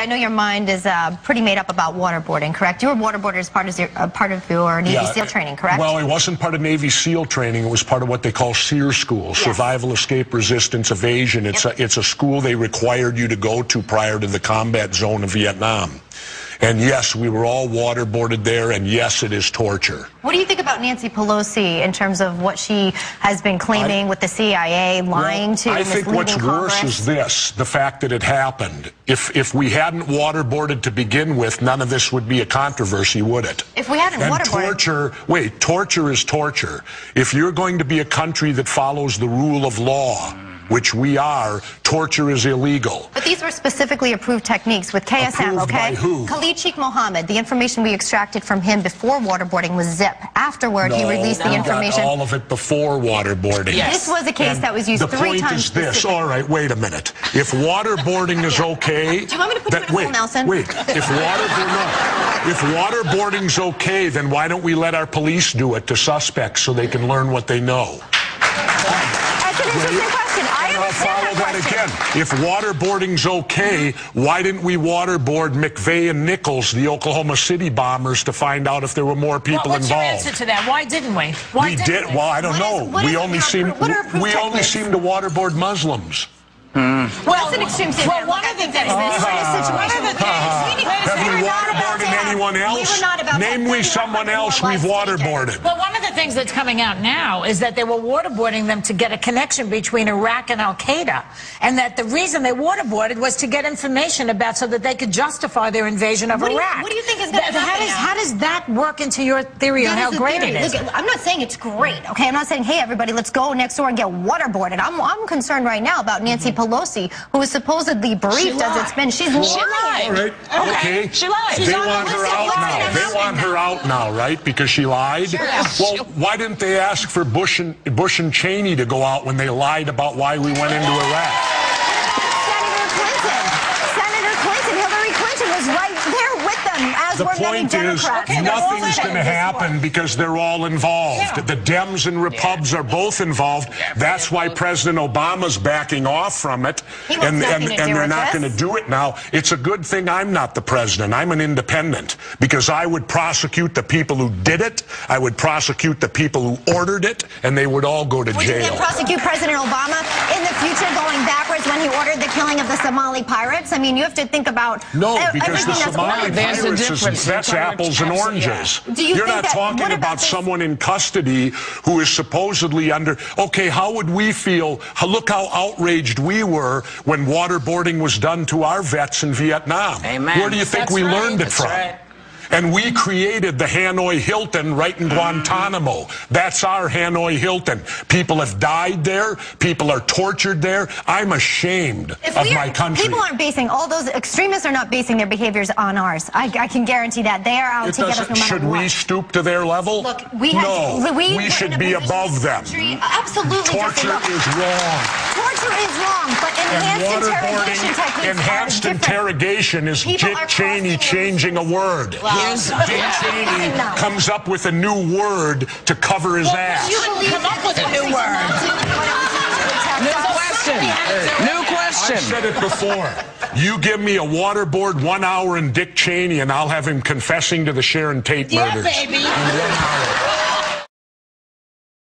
I know your mind is pretty made up about waterboarding, correct? You were waterboarded as part of your Navy SEAL training, correct? Well, it wasn't part of Navy SEAL training. It was part of what they call SEER school, Survival, Escape, Resistance, Evasion. It's a school they required you to go to prior to the combat zone of Vietnam. And yes, we were all waterboarded there, and yes, it is torture. What do you think about Nancy Pelosi in terms of what she has been claiming with the CIA, lying to, I think what's Congress? worse is this, the fact that it happened. If we hadn't waterboarded to begin with, none of this would be a controversy, would it? If we hadn't waterboarded... torture is torture. If you're going to be a country that follows the rule of law, which we are, torture is illegal. But these were specifically approved techniques with KSM, approved by who? Khalid Sheikh Mohammed, the information we extracted from him before waterboarding was zip. Afterward, he released the information. Got all of it before waterboarding. Yes. This was a case that was used 3 times. The point is this. All right, wait a minute. If waterboarding is okay... Do you want me to put you in a pool, Nelson? Wait. If waterboarding's okay, then why don't we let our police do it to suspects so they can learn what they know? That's an interesting question. I'll follow that again. If waterboarding's okay, why didn't we waterboard McVeigh and Nichols, the Oklahoma City bombers, to find out if there were more people involved? What's your answer to that? Why didn't we? We did. Well, I don't know. We only seem to waterboard Muslims. Well, that's an extreme statement. One of the things have we waterboarded anyone else? Name me someone else we've waterboarded. Well, one of the things that's coming out now is that they were waterboarding them to get a connection between Iraq and Al-Qaeda, and that the reason they waterboarded was to get information about so that they could justify their invasion of Iraq. What do you think is going to happen? How does that work into your theory on how great it is? Look, I'm not saying it's great, okay? I'm not saying, hey, everybody, let's go next door and get waterboarded. I'm concerned right now about Nancy Pelosi, who is supposedly briefed as it's been. She's lying. All right. Okay. She lied. They want her out now. They want her out now, right? Because she lied? Sure. Well, why didn't they ask for Bush and Cheney to go out when they lied about why we went into Iraq? Senator Clinton, Hillary Clinton was right there with them, as were many Democrats. The point is, nothing's going to happen because they're all involved. Yeah. The Dems and Repubs are both involved. That's why President Obama's backing off from it, and they're not going to do it now. It's a good thing I'm not the president. I'm an independent, because I would prosecute the people who did it, I would prosecute the people who ordered it, and they would all go to jail. Would you then prosecute President Obama in the future going backwards when he ordered the killing of the Somali pirates? I mean, you have to think about... No, because the Somali pirates, that's apples and oranges. You're not talking about someone in custody who is supposedly under... Okay, how would we feel? Look how outraged we were when waterboarding was done to our vets in Vietnam. Amen. Where do you think we learned it from? Right. And we created the Hanoi Hilton right in Guantanamo. That's our Hanoi Hilton. People have died there. People are tortured there. I'm ashamed of my country. People aren't basing, all those extremists are not basing their behaviors on ours. I can guarantee that. They are out to get us no matter Should what. we stoop to their level? Look, we should be above them. Absolutely. Torture is wrong. Torture is wrong, but enhanced interrogation is Dick Cheney changing a word. Dick Cheney comes up with a new word to cover his ass. Come up with a new word. New question. I've said it before. You give me a waterboard 1 hour in Dick Cheney, and I'll have him confessing to the Sharon Tate murders. Yeah, baby. In 1 hour.